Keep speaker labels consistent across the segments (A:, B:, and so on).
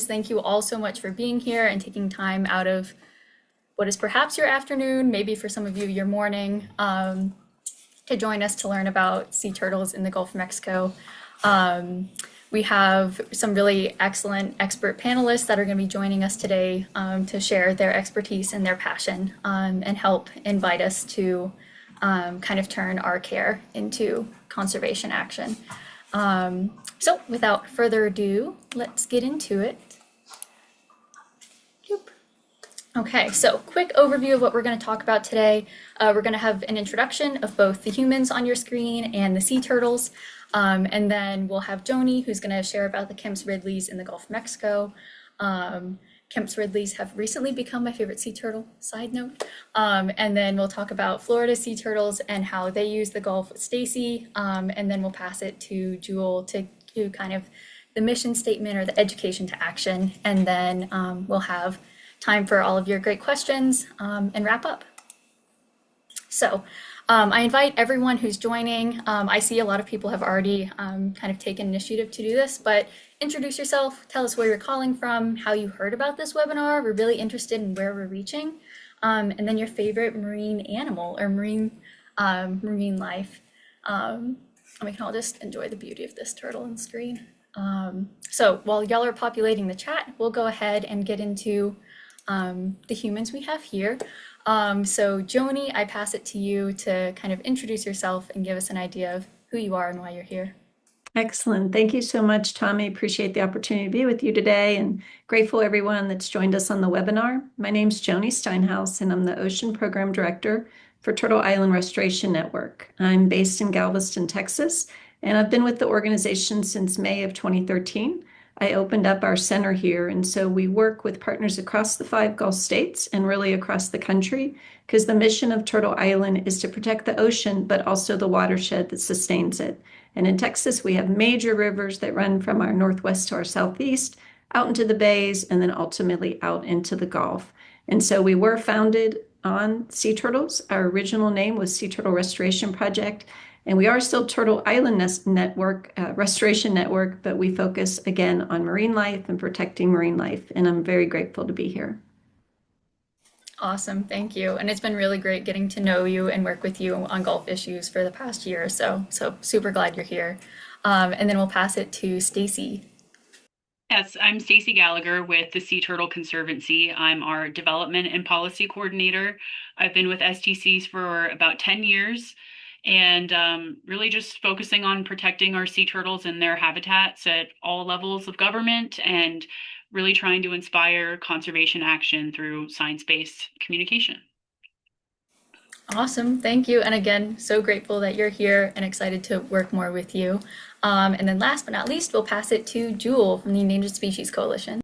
A: Thank you all so much for being here and taking time out of what is perhaps your afternoon, maybe for some of you your morning, to join us to learn about sea turtles in the Gulf of Mexico. We have some really excellent expert panelists that are going to be joining us today to share their expertise and their passion and help invite us to kind of turn our care into conservation action. So without further ado, let's get into it. Okay, so quick overview of what we're going to talk about today. We're going to have an introduction of both the humans on your screen and the sea turtles. And then we'll have Joni, who's going to share about the Kemp's Ridleys in the Gulf of Mexico. Kemp's Ridleys have recently become my favorite sea turtle, side note. And then we'll talk about Florida sea turtles and how they use the Gulf with Stacy. And then we'll pass it to Jewel to do kind of the mission statement or the education to action. And then we'll have time for all of your great questions and wrap up. So I invite everyone who's joining. I see a lot of people have already kind of taken initiative to do this, but introduce yourself, tell us where you're calling from, how you heard about this webinar. We're really interested in where we're reaching, and then your favorite marine animal or marine life. And we can all just enjoy the beauty of this turtle on screen. So while y'all are populating the chat, we'll go ahead and get into the humans we have here. So Joni, I pass it to you to kind of introduce yourself and give us an idea of who you are and why you're here.
B: Excellent. Thank you so much, Tommy. Appreciate the opportunity to be with you today and grateful everyone that's joined us on the webinar. My name's Joni Steinhaus and I'm the Ocean Program Director for Turtle Island Restoration Network. I'm based in Galveston, Texas, and I've been with the organization since May of 2013. I opened up our center here, and so we work with partners across the 5 Gulf states and really across the country, because the mission of Turtle Island is to protect the ocean, but also the watershed that sustains it. And in Texas, we have major rivers that run from our northwest to our southeast, out into the bays, and then ultimately out into the Gulf. And so we were founded on sea turtles. Our original name was Sea Turtle Restoration Project. And we are still Turtle Island Network, Restoration Network, but we focus again on marine life and protecting marine life. And I'm very grateful to be here.
A: Awesome, thank you. And it's been really great getting to know you and work with you on Gulf issues for the past year or so. So super glad you're here. And then we'll pass it to Stacy.
C: Yes, I'm Stacy Gallagher with the Sea Turtle Conservancy. I'm our development and policy coordinator. I've been with STCs for about 10 years. And really just focusing on protecting our sea turtles and their habitats at all levels of government and really trying to inspire conservation action through science-based communication.
A: Awesome, thank you. And again, so grateful that you're here and excited to work more with you. And then last but not least, we'll pass it to Jewel from the Endangered Species Coalition.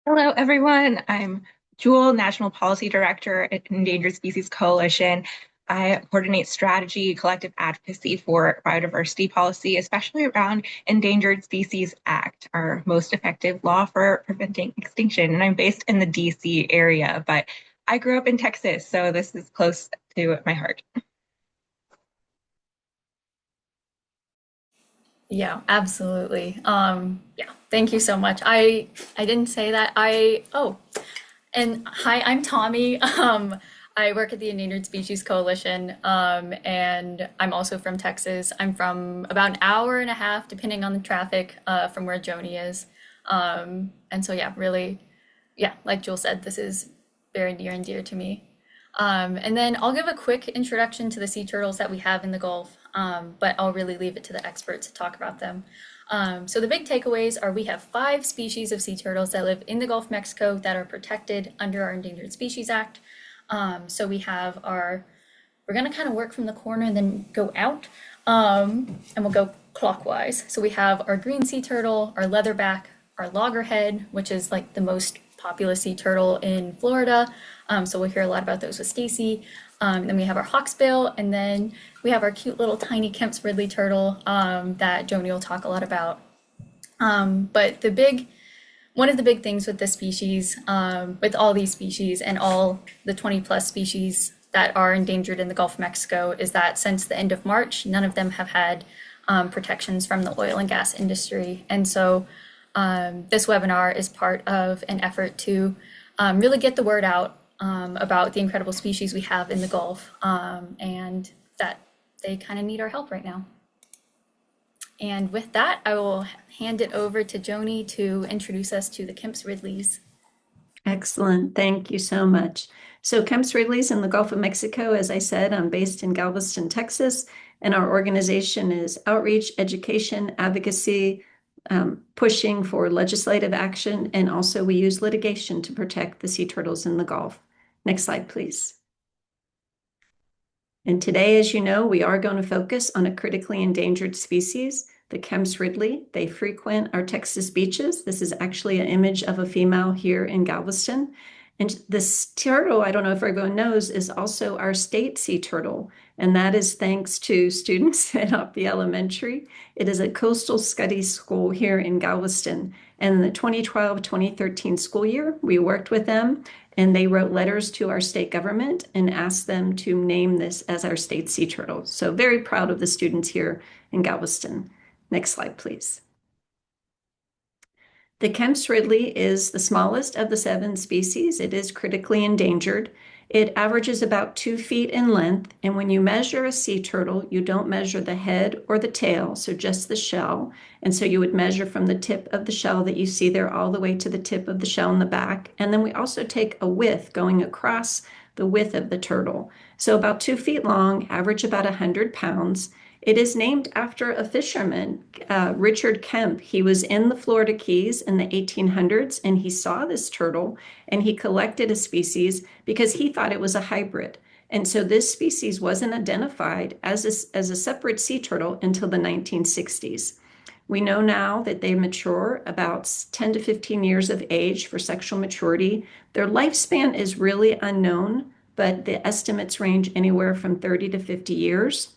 D: Hello, everyone. I'm Jewel, National Policy Director at Endangered Species Coalition. I coordinate strategy, collective advocacy for biodiversity policy, especially around Endangered Species Act, our most effective law for preventing extinction. And I'm based in the DC area, but I grew up in Texas, so this is close to my heart.
A: Yeah, absolutely. Yeah, thank you so much. I didn't say that. And hi, I'm Tommy. I work at the Endangered Species Coalition, and I'm also from Texas. I'm from about an hour and a half, depending on the traffic, from where Joni is. And so, yeah, really, yeah, like Jewel said, this is very near and dear to me. And then I'll give a quick introduction to the sea turtles that we have in the Gulf, but I'll really leave it to the experts to talk about them. So the big takeaways are we have 5 species of sea turtles that live in the Gulf of Mexico that are protected under our Endangered Species Act. So we have we're gonna kind of work from the corner and then go out, and we'll go clockwise. So we have our green sea turtle, our leatherback, our loggerhead, which is like the most populous sea turtle in Florida. So we'll hear a lot about those with Stacy. Then we have our hawksbill, and then we have our cute little tiny Kemp's Ridley turtle that Joni will talk a lot about. But one of the big things with this species, with all these species and all the 20 plus species that are endangered in the Gulf of Mexico, is that since the end of March, none of them have had protections from the oil and gas industry. And so This webinar is part of an effort to really get the word out about the incredible species we have in the Gulf, and that they kind of need our help right now. And with that, I will hand it over to Joni to introduce us to the Kemp's Ridleys.
B: Excellent. Thank you so much. So Kemp's Ridley's in the Gulf of Mexico. As I said, I'm based in Galveston, Texas, and our organization is outreach, education, advocacy, pushing for legislative action, and also we use litigation to protect the sea turtles in the Gulf. Next slide, please. And today, as you know, we are going to focus on a critically endangered species, the Kemp's Ridley. They frequent our Texas beaches. This is actually an image of a female here in Galveston. And this turtle, I don't know if everyone knows, is also our state sea turtle. And that is thanks to students at Oppie Elementary. It is a coastal studies school here in Galveston. And in the 2012-2013 school year, we worked with them and they wrote letters to our state government and asked them to name this as our state sea turtle. So very proud of the students here in Galveston. Next slide, please. The Kemp's Ridley is the smallest of the 7 species. It is critically endangered. It averages about 2 feet in length, and when you measure a sea turtle, you don't measure the head or the tail, so just the shell. And so you would measure from the tip of the shell that you see there all the way to the tip of the shell in the back. And then we also take a width going across the width of the turtle. So about 2 feet long, average about 100 pounds. It is named after a fisherman, Richard Kemp. He was in the Florida Keys in the 1800s, and he saw this turtle, and he collected a species because he thought it was a hybrid. And so this species wasn't identified as a separate sea turtle until the 1960s. We know now that they mature about 10 to 15 years of age for sexual maturity. Their lifespan is really unknown, but the estimates range anywhere from 30 to 50 years.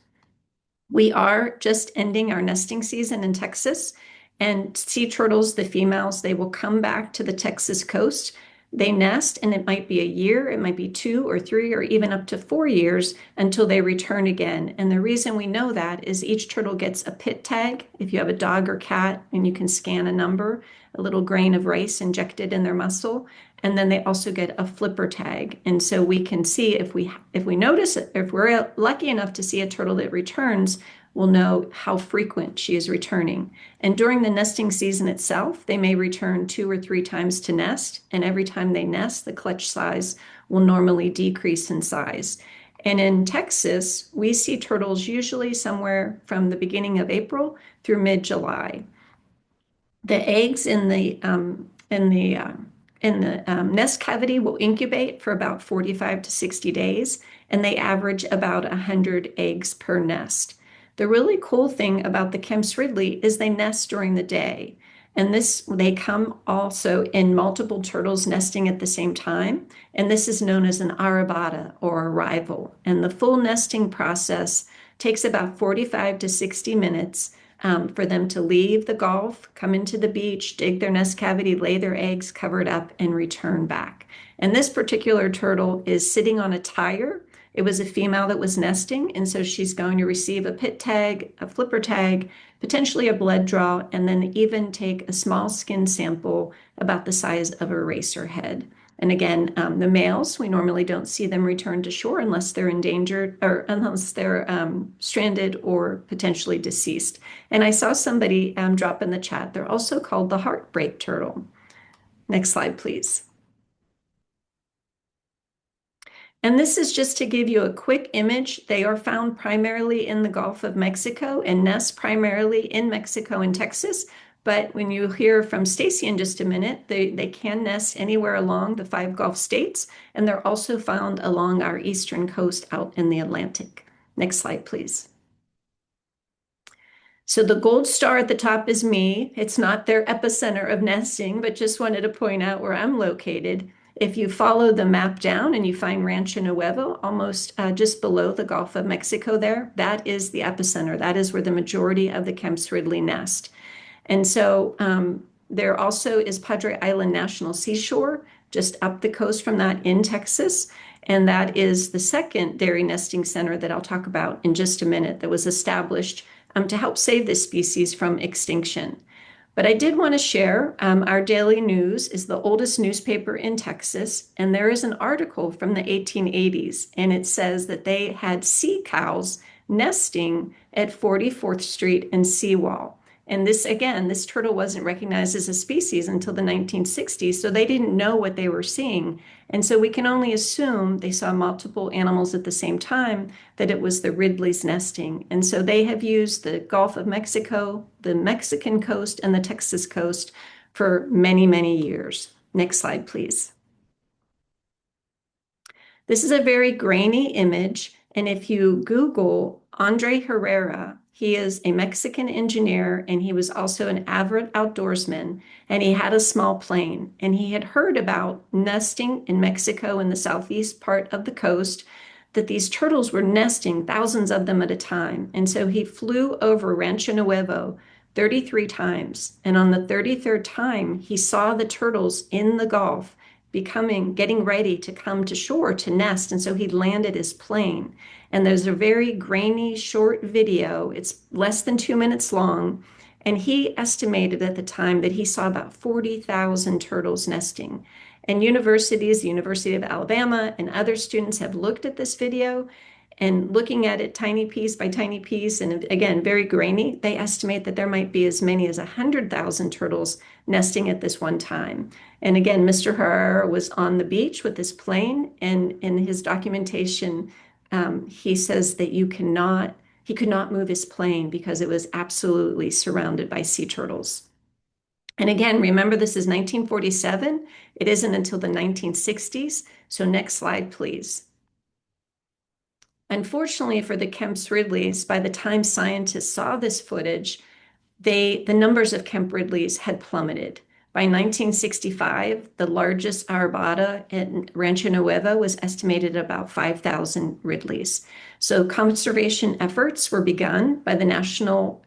B: We are just ending our nesting season in Texas, and sea turtles, the females, they will come back to the Texas coast. They nest, and it might be a year, it might be 2 or 3, or even up to 4 years until they return again. And the reason we know that is each turtle gets a pit tag. If you have a dog or cat and you can scan a number, a little grain of rice injected in their muscle, and then they also get a flipper tag. And so we can see if we notice it, if we're lucky enough to see a turtle that returns, we'll know how frequent she is returning. And during the nesting season itself, they may return 2 or 3 times to nest. And every time they nest, the clutch size will normally decrease in size. And in Texas, we see turtles usually somewhere from the beginning of April through mid-July. The eggs in the nest cavity will incubate for about 45 to 60 days, and they average about 100 eggs per nest. The really cool thing about the Kemp's Ridley is they nest during the day. And they come also in multiple turtles nesting at the same time. And this is known as an arrabada or arrival. And the full nesting process takes about 45 to 60 minutes for them to leave the Gulf, come into the beach, dig their nest cavity, lay their eggs, cover it up, and return back. And this particular turtle is sitting on a tire. It was a female that was nesting, and so she's going to receive a pit tag, a flipper tag, potentially a blood draw, and then even take a small skin sample about the size of a eraser head. And again, the males, we normally don't see them return to shore unless they're endangered or unless they're stranded or potentially deceased. And I saw somebody drop in the chat, they're also called the heartbreak turtle. Next slide, please. And this is just to give you a quick image. They are found primarily in the Gulf of Mexico and nest primarily in Mexico and Texas. But when you hear from Stacy in just a minute, they can nest anywhere along the 5 Gulf states, and they're also found along our eastern coast out in the Atlantic. Next slide, please. So the gold star at the top is me. It's not their epicenter of nesting, but just wanted to point out where I'm located. If you follow the map down and you find Rancho Nuevo, almost just below the Gulf of Mexico there, that is the epicenter. That is where the majority of the Kemp's Ridley nest. And so there also is Padre Island National Seashore, just up the coast from that in Texas. And that is the second dairy nesting center that I'll talk about in just a minute that was established to help save this species from extinction. But I did want to share our daily news is the oldest newspaper in Texas, and there is an article from the 1880s, and it says that they had sea cows nesting at 44th Street and Seawall. And this, again, this turtle wasn't recognized as a species until the 1960s, so they didn't know what they were seeing. And so we can only assume they saw multiple animals at the same time, that it was the Ridley's nesting. And so they have used the Gulf of Mexico, the Mexican coast, and the Texas coast for many, many years. Next slide, please. This is a very grainy image, and if you Google Andre Herrera, he is a Mexican engineer, and he was also an avid outdoorsman, and he had a small plane, and he had heard about nesting in Mexico in the southeast part of the coast, that these turtles were nesting, thousands of them at a time. And so he flew over Rancho Nuevo 33 times, and on the 33rd time, he saw the turtles in the Gulf getting ready to come to shore to nest. And so he landed his plane. And there's a very grainy, short video. It's less than 2 minutes long. And he estimated at the time that he saw about 40,000 turtles nesting. And universities, the University of Alabama and other students have looked at this video, and looking at it tiny piece by tiny piece, and again, very grainy, they estimate that there might be as many as 100,000 turtles nesting at this one time. And again, Mr. Herrera was on the beach with his plane, and in his documentation, he says that he could not move his plane because it was absolutely surrounded by sea turtles. And again, remember, this is 1947. It isn't until the 1960s. So next slide, please. Unfortunately for the Kemp's Ridleys, by the time scientists saw this footage, the numbers of Kemp Ridleys had plummeted. By 1965, the largest arvada in Rancho Nuevo was estimated at about 5,000 Ridleys. So conservation efforts were begun by the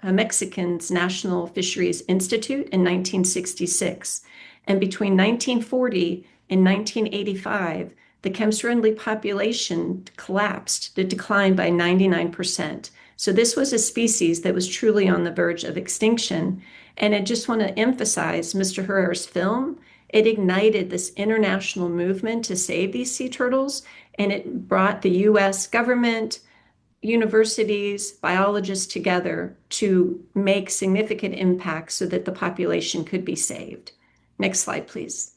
B: Mexicans National Fisheries Institute in 1966. And between 1940 and 1985, the Kemp's Ridley population collapsed. It declined by 99%. So this was a species that was truly on the verge of extinction. And I just want to emphasize Mr. Herrera's film. It ignited this international movement to save these sea turtles, and it brought the US government, universities, biologists together to make significant impacts so that the population could be saved. Next slide, please.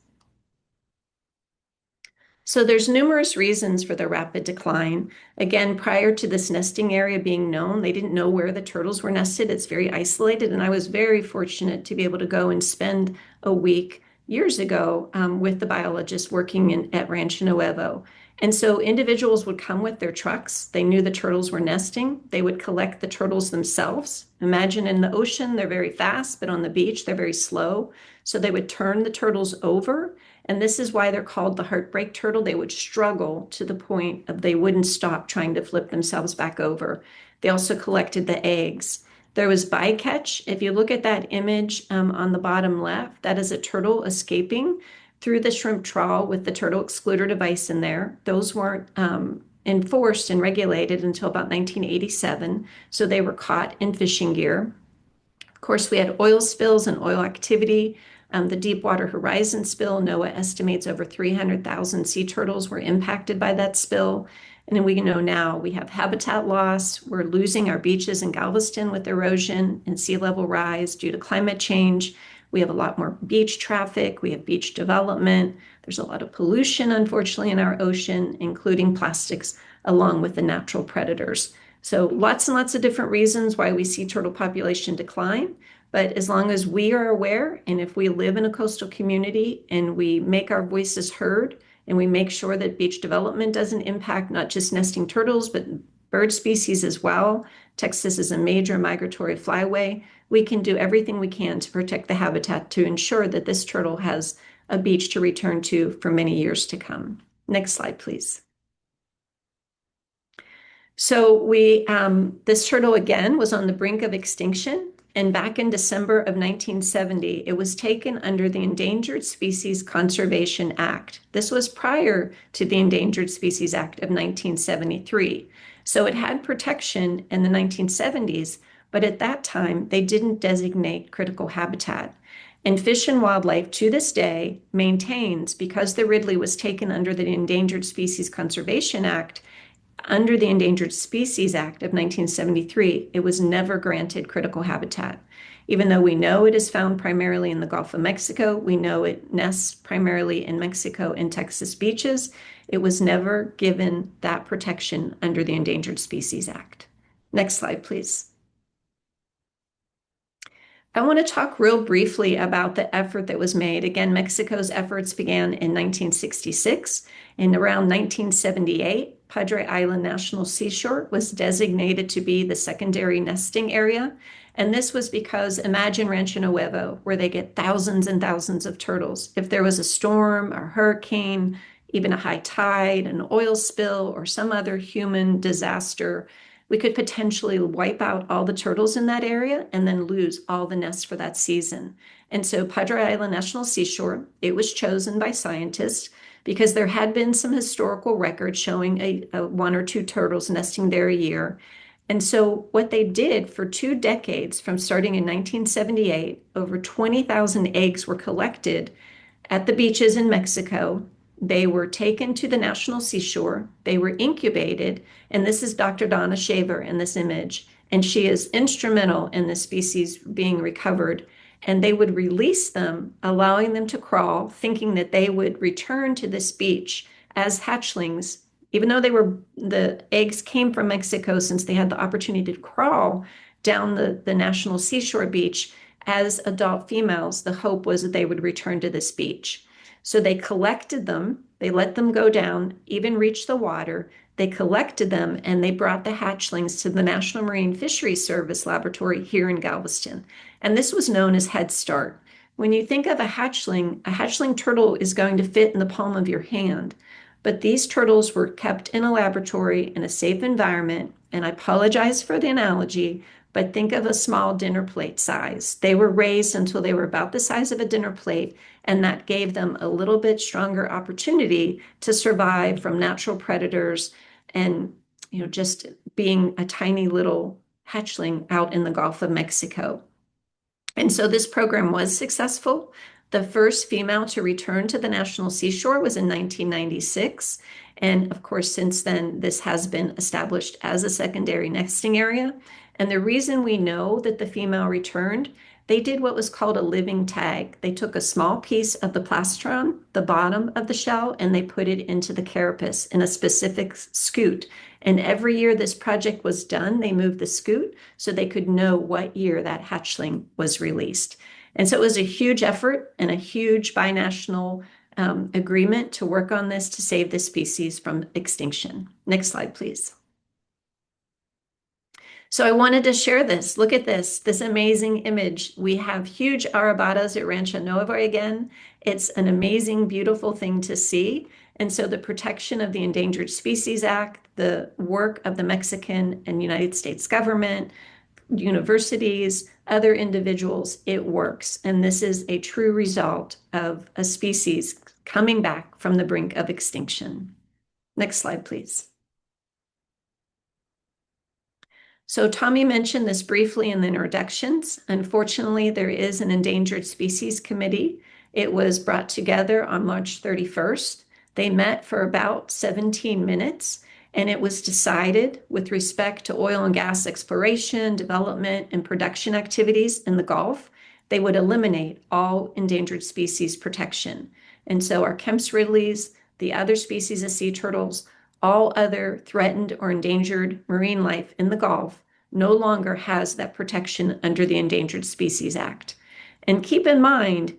B: So there's numerous reasons for the rapid decline. Again, prior to this nesting area being known, they didn't know where the turtles were nested. It's very isolated, and I was very fortunate to be able to go and spend a week years ago with the biologists working at Rancho Nuevo. And so individuals would come with their trucks. They knew the turtles were nesting. They would collect the turtles themselves. Imagine in the ocean, they're very fast, but on the beach, they're very slow. So they would turn the turtles over. And this is why they're called the heartbreak turtle. They would struggle to the point of they wouldn't stop trying to flip themselves back over. They also collected the eggs. There was bycatch. If you look at that image on the bottom left, that is a turtle escaping through the shrimp trawl with the turtle excluder device in there. Those weren't enforced and regulated until about 1987. So they were caught in fishing gear. Of course, we had oil spills and oil activity. The Deepwater Horizon spill, NOAA estimates over 300,000 sea turtles were impacted by that spill. And then we know now we have habitat loss. We're losing our beaches in Galveston with erosion and sea level rise due to climate change. We have a lot more beach traffic. We have beach development. There's a lot of pollution, unfortunately, in our ocean, including plastics, along with the natural predators. So lots and lots of different reasons why we see turtle population decline. But as long as we are aware, and if we live in a coastal community and we make our voices heard, and we make sure that beach development doesn't impact not just nesting turtles, but bird species as well. Texas is a major migratory flyway. We can do everything we can to protect the habitat to ensure that this turtle has a beach to return to for many years to come. Next slide, please. So this turtle again was on the brink of extinction. And back in December of 1970, it was taken under the Endangered Species Conservation Act. This was prior to the Endangered Species Act of 1973. So it had protection in the 1970s, but at that time, they didn't designate critical habitat. And Fish and Wildlife to this day maintains, because the Ridley was taken under the Endangered Species Conservation Act, under the Endangered Species Act of 1973, it was never granted critical habitat. Even though we know it is found primarily in the Gulf of Mexico, we know it nests primarily in Mexico and Texas beaches, it was never given that protection under the Endangered Species Act. Next slide, please. I want to talk real briefly about the effort that was made. Again, Mexico's efforts began in 1966, and around 1978, Padre Island National Seashore was designated to be the secondary nesting area. And this was because imagine Rancho Nuevo, where they get thousands and thousands of turtles. If there was a storm, a hurricane, even a high tide, an oil spill, or some other human disaster, we could potentially wipe out all the turtles in that area and then lose all the nests for that season. And so Padre Island National Seashore, it was chosen by scientists because there had been some historical records showing a one or two turtles nesting there a year. And so what they did for 2 decades, from starting in 1978, over 20,000 eggs were collected at the beaches in Mexico. They were taken to the National Seashore. They were incubated. And this is Dr. Donna Shaver in this image. And she is instrumental in the species being recovered. And they would release them, allowing them to crawl, thinking that they would return to this beach as hatchlings, even though the eggs came from Mexico, since they had the opportunity to crawl down the National Seashore beach as adult females. The hope was that they would return to this beach. So they collected them, they let them go down, even reach the water. They collected them and they brought the hatchlings to the National Marine Fisheries Service laboratory here in Galveston. And this was known as Head Start. When you think of a hatchling turtle is going to fit in the palm of your hand. But these turtles were kept in a laboratory in a safe environment. And I apologize for the analogy, but think of a small dinner plate size. They were raised until they were about the size of a dinner plate, and that gave them a little bit stronger opportunity to survive from natural predators and, just being a tiny little hatchling out in the Gulf of Mexico. And so this program was successful. The first female to return to the National Seashore was in 1996. And of course, since then, this has been established as a secondary nesting area. And the reason we know that the female returned, they did what was called a living tag. They took a small piece of the plastron, the bottom of the shell, and they put it into the carapace in a specific scoot. And every year this project was done, they moved the scoot so they could know what year that hatchling was released. And so it was a huge effort and a huge binational agreement to work on this to save the species from extinction. Next slide, please. So I wanted to share this. Look at this amazing image. We have huge arabatas at Rancho Nuevo again. It's an amazing, beautiful thing to see. And so the protection of the Endangered Species Act, the work of the Mexican and United States government, universities, other individuals, it works. And this is a true result of a species coming back from the brink of extinction. Next slide, please. So Tommy mentioned this briefly in the introductions. Unfortunately, there is an Endangered Species Committee. It was brought together on March 31st. They met for about 17 minutes, and it was decided with respect to oil and gas exploration, development, and production activities in the Gulf, they would eliminate all endangered species protection. And so our Kemp's Ridleys, the other species of sea turtles, all other threatened or endangered marine life in the Gulf no longer has that protection under the Endangered Species Act. And keep in mind,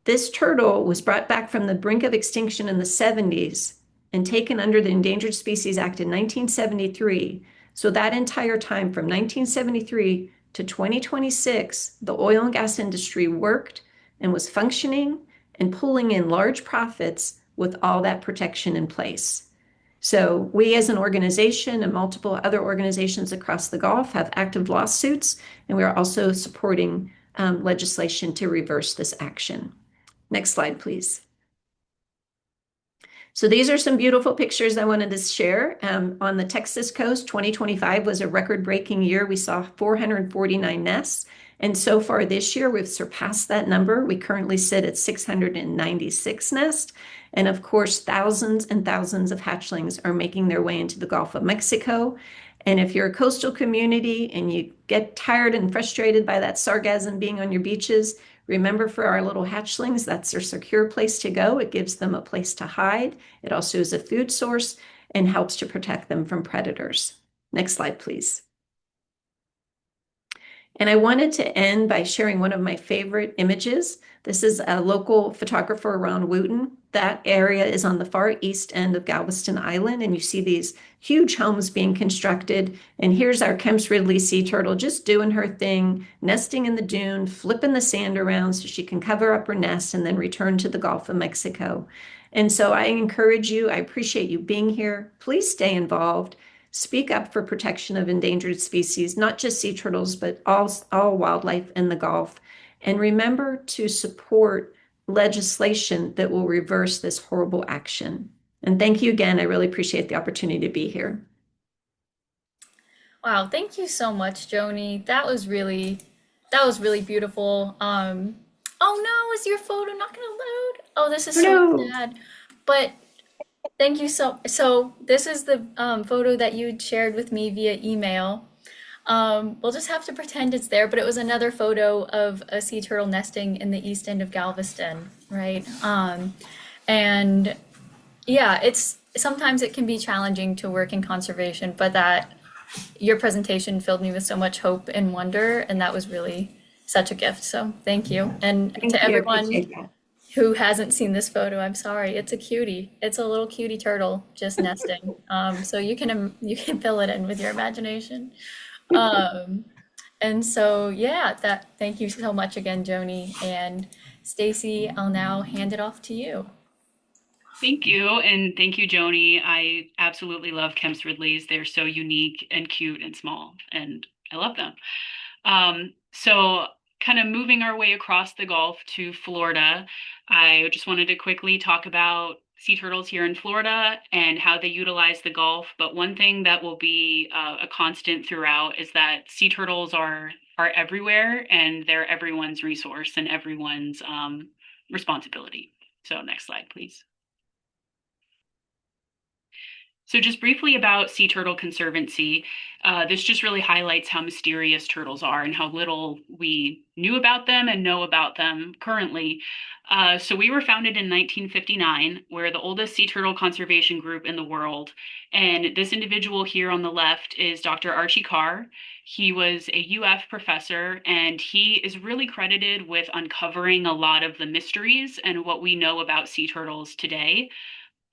B: this turtle was brought back from the brink of extinction in the 70s and taken under the Endangered Species Act in 1973. So that entire time from 1973 to 2026, the oil and gas industry worked and was functioning and pulling in large profits with all that protection in place. So we as an organization and multiple other organizations across the Gulf have active lawsuits, and we are also supporting legislation to reverse this action. Next slide, please. So these are some beautiful pictures I wanted to share. On the Texas coast, 2025 was a record-breaking year. We saw 449 nests, And so far this year, we've surpassed that number. We currently sit at 696 nests. And of course, thousands and thousands of hatchlings are making their way into the Gulf of Mexico. And if you're a coastal community and you get tired and frustrated by that sargassum being on your beaches, remember for our little hatchlings, that's their secure place to go. It gives them a place to hide. It also is a food source and helps to protect them from predators. Next slide, please. And I wanted to end by sharing one of my favorite images. This is a local photographer around Wooten. That area is on the far east end of Galveston Island, and you see these huge homes being constructed. And here's our Kemp's Ridley sea turtle just doing her thing, nesting in the dune, flipping the sand around so she can cover up her nest and then return to the Gulf of Mexico. And so I encourage you, I appreciate you being here. Please stay involved. Speak up for protection of endangered species, not just sea turtles, but all wildlife in the Gulf. And remember to support legislation that will reverse this horrible action. And thank you again. I really appreciate the opportunity to be here.
A: Wow, thank you so much, Joni. That was really beautiful. Oh no, is your photo not gonna load? Oh, this is so
B: No.
A: sad. But thank you so this is the photo that you shared with me via email. We'll just have to pretend it's there, but it was another photo of a sea turtle nesting in the east end of Galveston, right? And yeah, it's sometimes it can be challenging to work in conservation, but that your presentation filled me with so much hope and wonder, and that was really such a gift. So thank you. And
B: Thank
A: to
B: you. I
A: everyone
B: appreciate that.
A: who hasn't seen this photo, I'm sorry. It's a cutie. It's a little cutie turtle just nesting. So you can fill it in with your imagination. Um, and so yeah, that thank you so much again, Joni and Stacy. I'll now hand it off to you.
C: Thank you. And thank you, Joni. I absolutely love Kemp's Ridleys. They're so unique and cute and small, and I love them. So kind of moving our way across the Gulf to Florida, I just wanted to quickly talk about sea turtles here in Florida and how they utilize the Gulf. But one thing that will be a constant throughout is that sea turtles are everywhere, and they're everyone's resource and everyone's responsibility. So next slide, please. So just briefly about Sea Turtle Conservancy, this just really highlights how mysterious turtles are and how little we knew about them and know about them currently. So we were founded in 1959. We're the oldest sea turtle conservation group in the world. And this individual here on the left is Dr. Archie Carr. He was a UF professor, and he is really credited with uncovering a lot of the mysteries and what we know about sea turtles today,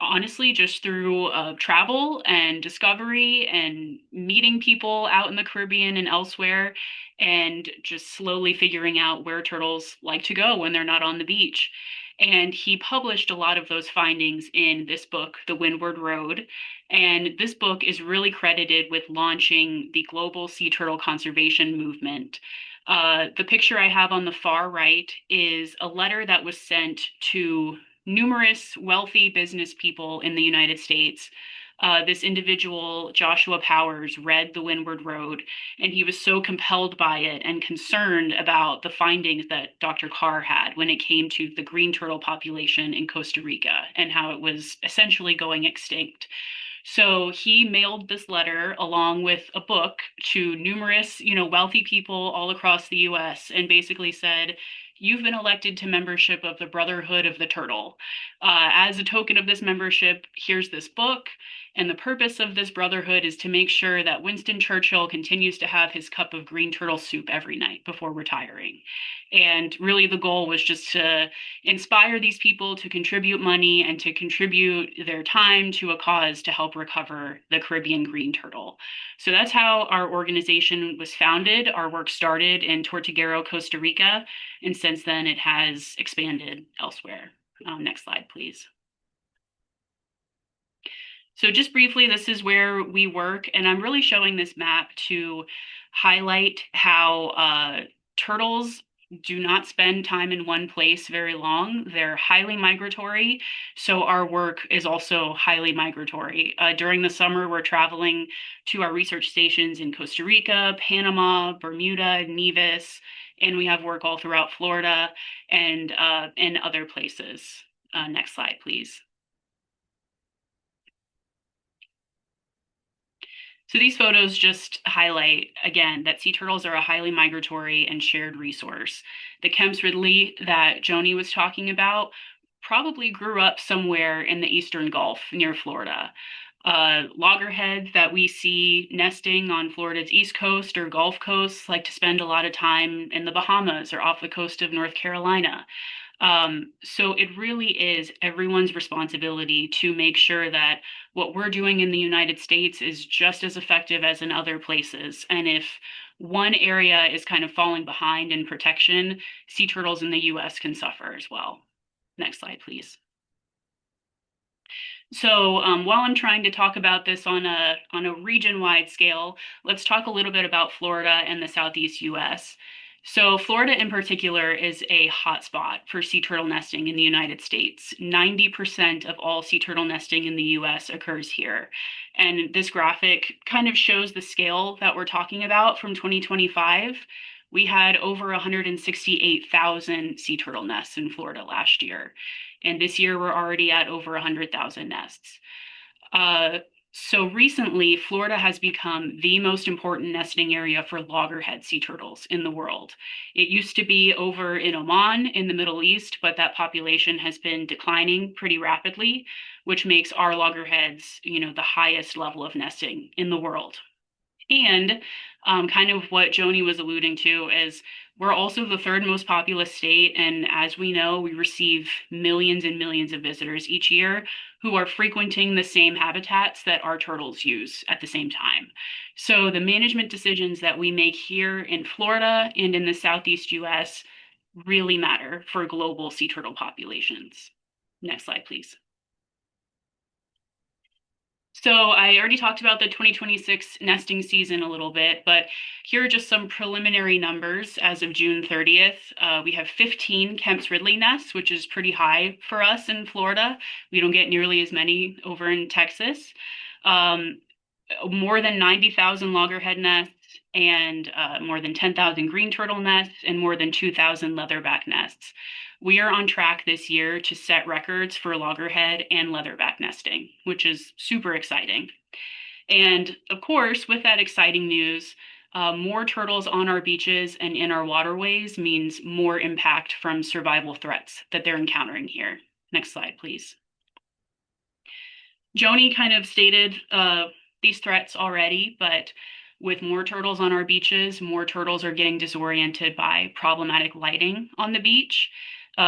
C: honestly, just through travel and discovery and meeting people out in the Caribbean and elsewhere, and just slowly figuring out where turtles like to go when they're not on the beach. And he published a lot of those findings in this book, The Windward Road. And this book is really credited with launching the global sea turtle conservation movement. The picture I have on the far right is a letter that was sent to numerous wealthy business people in the United States. This individual, Joshua Powers, read The Windward Road, and he was so compelled by it and concerned about the findings that Dr. Carr had when it came to the green turtle population in Costa Rica and how it was essentially going extinct. So he mailed this letter along with a book to numerous, wealthy people all across the US and basically said, "You've been elected to membership of the Brotherhood of the Turtle. As a token of this membership, here's this book. And the purpose of this brotherhood is to make sure that Winston Churchill continues to have his cup of green turtle soup every night before retiring." And really, the goal was just to inspire these people to contribute money and to contribute their time to a cause to help recover the Caribbean green turtle. So that's how our organization was founded. Our work started in Tortuguero, Costa Rica, and since then it has expanded elsewhere. Next slide, please. So just briefly, this is where we work, and I'm really showing this map to highlight how turtles do not spend time in one place very long. They're highly migratory, so our work is also highly migratory. During the summer, we're traveling to our research stations in Costa Rica, Panama, Bermuda, Nevis, and we have work all throughout Florida and other places. Next slide, please. So these photos just highlight, again, that sea turtles are a highly migratory and shared resource. The Kemp's Ridley that Joni was talking about probably grew up somewhere in the Eastern Gulf near Florida. Loggerheads that we see nesting on Florida's East Coast or Gulf Coast like to spend a lot of time in the Bahamas or off the coast of North Carolina. So it really is everyone's responsibility to make sure that what we're doing in the United States is just as effective as in other places. And if one area is kind of falling behind in protection, sea turtles in the US can suffer as well. Next slide, please. So while I'm trying to talk about this on a region-wide scale, let's talk a little bit about Florida and the Southeast US. So Florida in particular is a hotspot for sea turtle nesting in the United States. 90% of all sea turtle nesting in the US occurs here. And this graphic kind of shows the scale that we're talking about from 2025. We had over 168,000 sea turtle nests in Florida last year. And this year we're already at over 100,000 nests. So recently, Florida has become the most important nesting area for loggerhead sea turtles in the world. It used to be over in Oman in the Middle East, but that population has been declining pretty rapidly, which makes our loggerheads, the highest level of nesting in the world. And kind of what Joni was alluding to is we're also the third most populous state. And as we know, we receive millions and millions of visitors each year who are frequenting the same habitats that our turtles use at the same time. So the management decisions that we make here in Florida and in the Southeast US really matter for global sea turtle populations. Next slide, please. So I already talked about the 2026 nesting season a little bit, but here are just some preliminary numbers as of June 30th. We have 15 Kemp's Ridley nests, which is pretty high for us in Florida. We don't get nearly as many over in Texas. More than 90,000 loggerhead nests and more than 10,000 green turtle nests and more than 2,000 leatherback nests. We are on track this year to set records for loggerhead and leatherback nesting, which is super exciting. And of course, with that exciting news, more turtles on our beaches and in our waterways means more impact from survival threats that they're encountering here. Next slide, please. Joni kind of stated these threats already, but with more turtles on our beaches, more turtles are getting disoriented by problematic lighting on the beach.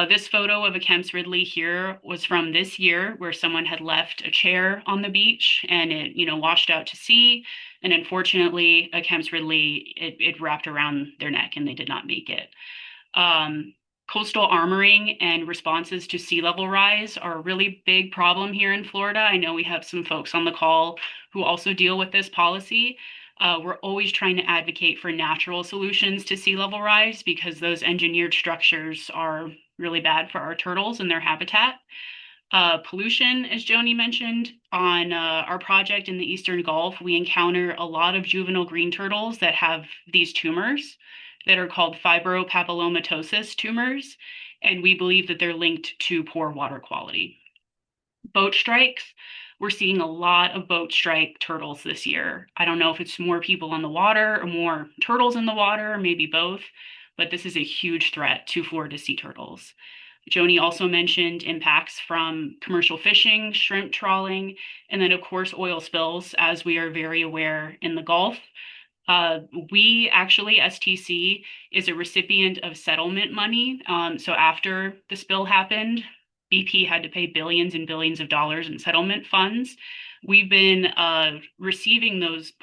C: This photo of a Kemp's Ridley here was from this year where someone had left a chair on the beach and it, washed out to sea. And unfortunately, a Kemp's Ridley, it wrapped around their neck and they did not make it. Coastal armoring and responses to sea level rise are a really big problem here in Florida. I know we have some folks on the call who also deal with this policy. We're always trying to advocate for natural solutions to sea level rise because those engineered structures are really bad for our turtles and their habitat. Pollution, as Joni mentioned, on our project in the Eastern Gulf, we encounter a lot of juvenile green turtles that have these tumors that are called fibropapillomatosis tumors, and we believe that they're linked to poor water quality. Boat strikes, we're seeing a lot of boat strike turtles this year. I don't know if it's more people on the water or more turtles in the water, or maybe both, but this is a huge threat to Florida sea turtles. Joni also mentioned impacts from commercial fishing, shrimp trawling, and then of course oil spills, as we are very aware in the Gulf. We actually, STC, is a recipient of settlement money. So after the spill happened, BP had to pay billions and billions of dollars in settlement funds. We've been receiving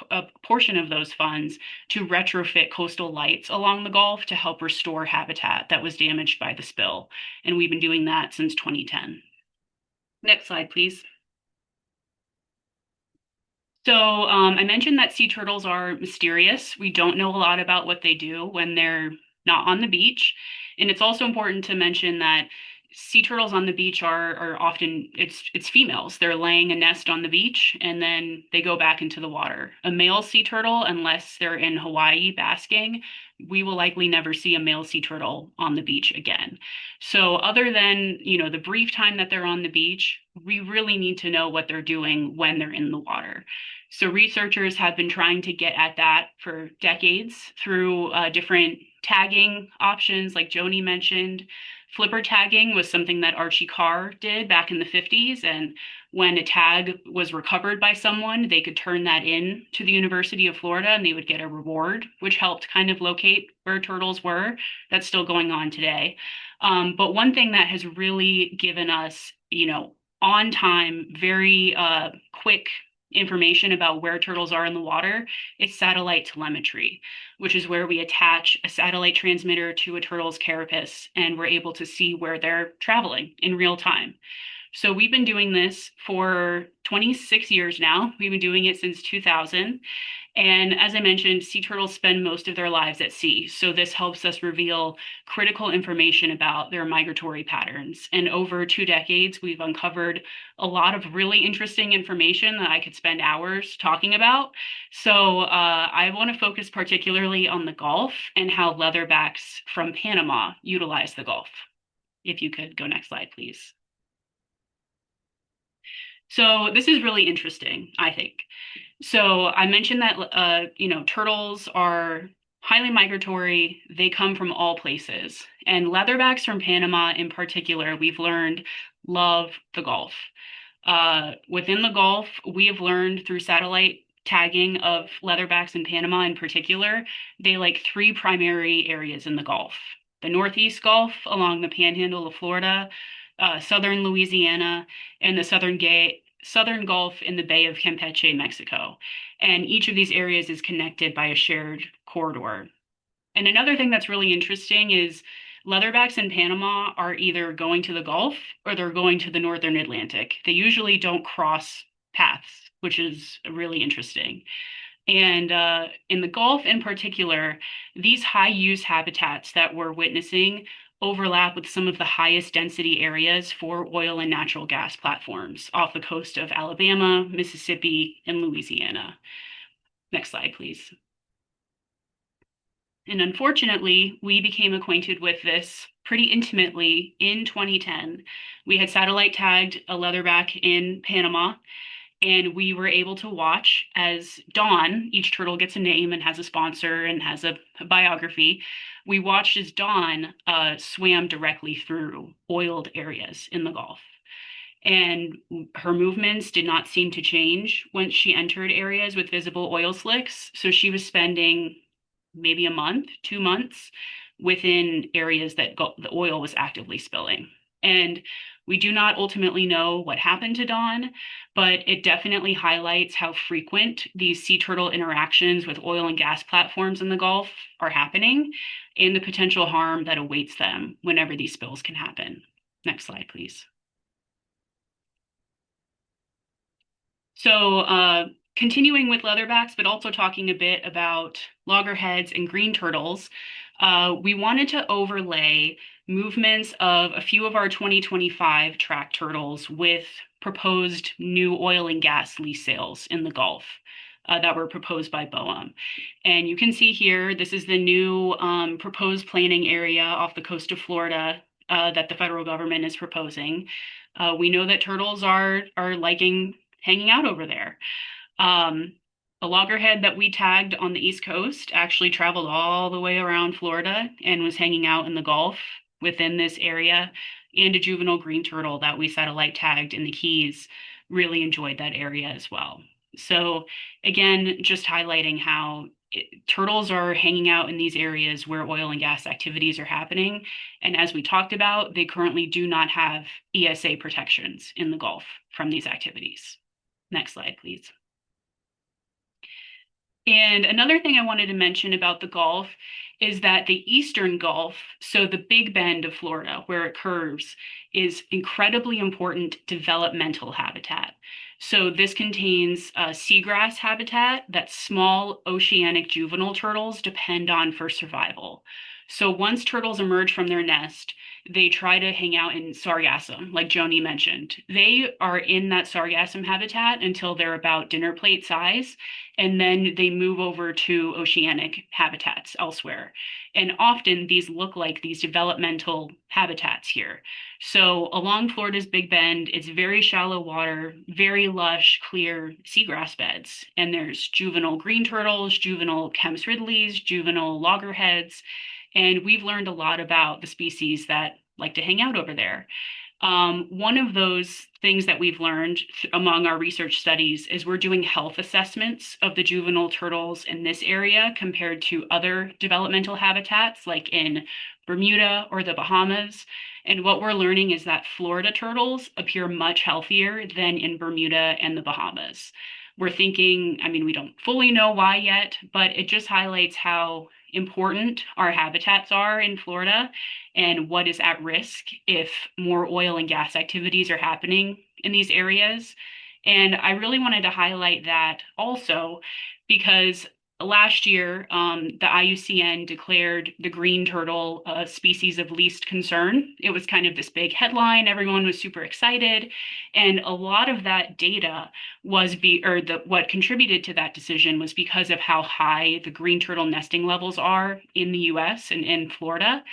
C: a portion of those funds to retrofit coastal lights along the Gulf to help restore habitat that was damaged by the spill. And we've been doing that since 2010. Next slide, please. So I mentioned that sea turtles are mysterious. We don't know a lot about what they do when they're not on the beach. And it's also important to mention that sea turtles on the beach are often it's females. They're laying a nest on the beach and then they go back into the water. A male sea turtle, unless they're in Hawaii basking, we will likely never see a male sea turtle on the beach again. So other than, the brief time that they're on the beach, we really need to know what they're doing when they're in the water. So researchers have been trying to get at that for decades through different tagging options, like Joni mentioned. Flipper tagging was something that Archie Carr did back in the 50s. And when a tag was recovered by someone, they could turn that in to the University of Florida and they would get a reward, which helped kind of locate where turtles were. That's still going on today. But one thing that has really given us, on time, very quick information about where turtles are in the water is satellite telemetry, which is where we attach a satellite transmitter to a turtle's carapace and we're able to see where they're traveling in real time. So we've been doing this for 26 years now. We've been doing it since 2000. And as I mentioned, sea turtles spend most of their lives at sea. So this helps us reveal critical information about their migratory patterns. And over 2 decades, we've uncovered a lot of really interesting information that I could spend hours talking about. So I want to focus particularly on the Gulf and how leatherbacks from Panama utilize the Gulf. If you could go next slide, please. So this is really interesting, I think. So I mentioned that, turtles are highly migratory. They come from all places. And leatherbacks from Panama in particular, we've learned love the Gulf. Within the Gulf, we have learned through satellite tagging of leatherbacks in Panama in particular, they like 3 primary areas in the Gulf. The Northeast Gulf along the panhandle of Florida, southern Louisiana, and the southern Gulf in the Bay of Campeche, Mexico. And each of these areas is connected by a shared corridor. And another thing that's really interesting is leatherbacks in Panama are either going to the Gulf or they're going to the Northern Atlantic. They usually don't cross paths, which is really interesting. And in the Gulf in particular, these high use habitats that we're witnessing overlap with some of the highest density areas for oil and natural gas platforms off the coast of Alabama, Mississippi, and Louisiana. Next slide, please. And unfortunately, we became acquainted with this pretty intimately in 2010. We had satellite tagged a leatherback in Panama, and we were able to watch as Dawn, each turtle gets a name and has a sponsor and has a biography. We watched as Dawn swam directly through oiled areas in the Gulf. And her movements did not seem to change once she entered areas with visible oil slicks. So she was spending maybe a month, 2 months within areas that the oil was actively spilling. And we do not ultimately know what happened to Dawn, but it definitely highlights how frequent these sea turtle interactions with oil and gas platforms in the Gulf are happening and the potential harm that awaits them whenever these spills can happen. Next slide, please. So continuing with leatherbacks, but also talking a bit about loggerheads and green turtles, we wanted to overlay movements of a few of our 2025 track turtles with proposed new oil and gas lease sales in the Gulf that were proposed by BOEM. And you can see here, this is the new proposed planning area off the coast of Florida that the federal government is proposing. We know that turtles are liking hanging out over there. A loggerhead that we tagged on the East Coast actually traveled all the way around Florida and was hanging out in the Gulf within this area. And a juvenile green turtle that we satellite tagged in the Keys really enjoyed that area as well. So again, just highlighting how turtles are hanging out in these areas where oil and gas activities are happening. And as we talked about, they currently do not have ESA protections in the Gulf from these activities. Next slide, please. And another thing I wanted to mention about the Gulf is that the Eastern Gulf, so the Big Bend of Florida, where it curves, is incredibly important developmental habitat. So this contains seagrass habitat that small oceanic juvenile turtles depend on for survival. So once turtles emerge from their nest, they try to hang out in sargassum, like Joni mentioned. They are in that sargassum habitat until they're about dinner plate size, and then they move over to oceanic habitats elsewhere. And often these look like these developmental habitats here. So along Florida's Big Bend, it's very shallow water, very lush, clear seagrass beds. And there's juvenile green turtles, juvenile Kemp's Ridleys, juvenile loggerheads. And we've learned a lot about the species that like to hang out over there. One of those things that we've learned among our research studies is we're doing health assessments of the juvenile turtles in this area compared to other developmental habitats like in Bermuda or the Bahamas. And what we're learning is that Florida turtles appear much healthier than in Bermuda and the Bahamas. We're thinking, I mean, we don't fully know why yet, but it just highlights how important our habitats are in Florida and what is at risk if more oil and gas activities are happening in these areas. And I really wanted to highlight that also because last year, the IUCN declared the green turtle a species of least concern. It was kind of this big headline. Everyone was super excited. And a lot of that data what contributed to that decision was because of how high the green turtle nesting levels are in the US and in Florida.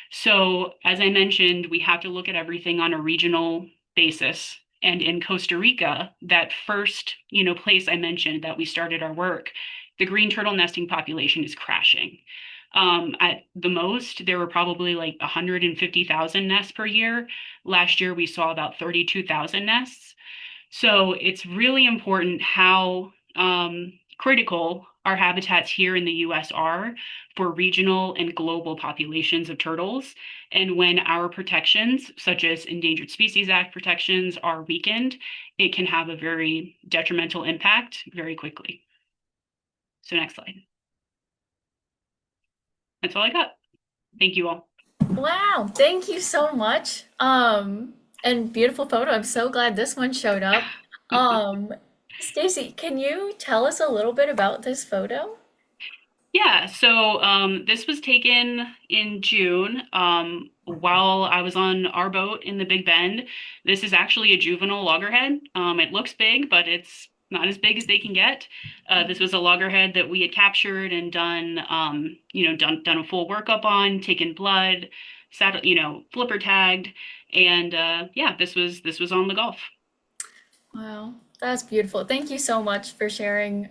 C: So as I mentioned, we have to look at everything on a regional basis. And in Costa Rica, that first, place I mentioned that we started our work, the green turtle nesting population is crashing. At the most, there were probably like 150,000 nests per year. Last year, we saw about 32,000 nests. So it's really important how critical our habitats here in the US are for regional and global populations of turtles. And when our protections, such as Endangered Species Act protections, are weakened, it can have a very detrimental impact very quickly. So next slide. That's all I got. Thank you all.
A: Wow, thank you so much. And beautiful photo. I'm so glad this one showed up. Stacy, can you tell us a little bit about this photo?
C: Yeah, so this was taken in June while I was on our boat in the Big Bend. This is actually a juvenile loggerhead. It looks big, but it's not as big as they can get. This was a loggerhead that we had captured and done, done a full workup on, taken blood, flipper tagged, and yeah, this was on the Gulf.
A: Wow, that's beautiful. Thank you so much for sharing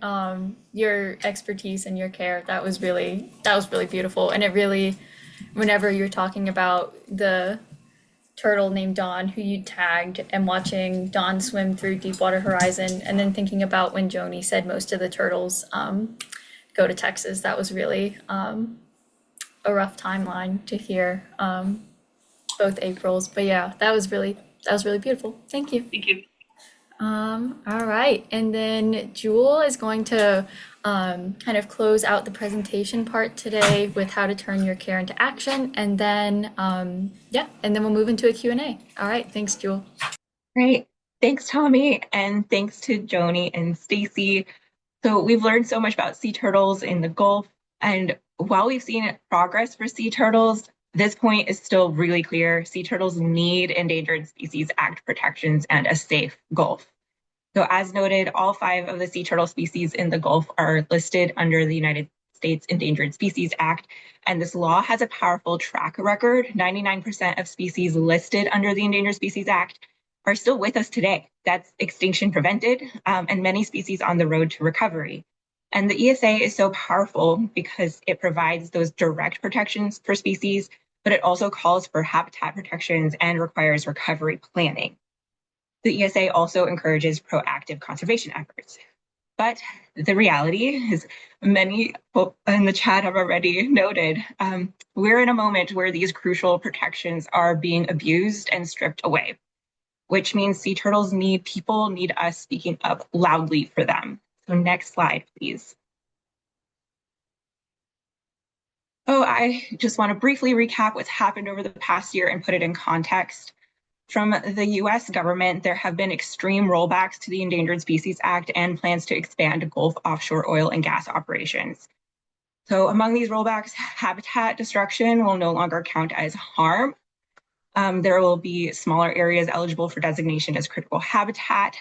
A: your expertise and your care. That was really beautiful. And it really, whenever you're talking about the turtle named Dawn who you tagged and watching Dawn swim through Deepwater Horizon and then thinking about when Joni said most of the turtles go to Texas, that was really a rough timeline to hear both Aprils. But yeah, that was really beautiful. Thank you.
C: Thank you.
A: All right, and then Jewel is going to kind of close out the presentation part today with how to turn your care into action, and then yeah, and then we'll move into a Q&A. All right, thanks, Jewel.
D: Great. Thanks, Tommy, and thanks to Joni and Stacy. So we've learned so much about sea turtles in the Gulf, and while we've seen progress for sea turtles, this point is still really clear. Sea turtles need Endangered Species Act protections and a safe Gulf. So as noted, all 5 of the sea turtle species in the Gulf are listed under the United States Endangered Species Act, and this law has a powerful track record. 99% of species listed under the Endangered Species Act are still with us today. That's extinction prevented, and many species on the road to recovery. And the ESA is so powerful because it provides those direct protections for species, but it also calls for habitat protections and requires recovery planning. The ESA also encourages proactive conservation efforts. But the reality is, many in the chat have already noted, we're in a moment where these crucial protections are being abused and stripped away, which means sea turtles need us speaking up loudly for them. So next slide, please. Oh, I just want to briefly recap what's happened over the past year and put it in context. From the US government, there have been extreme rollbacks to the Endangered Species Act and plans to expand Gulf offshore oil and gas operations. So among these rollbacks, habitat destruction will no longer count as harm. There will be smaller areas eligible for designation as critical habitat.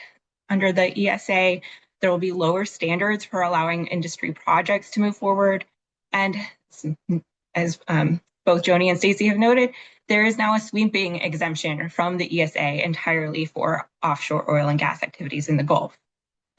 D: Under the ESA, there will be lower standards for allowing industry projects to move forward. And as both Joni and Stacy have noted, there is now a sweeping exemption from the ESA entirely for offshore oil and gas activities in the Gulf.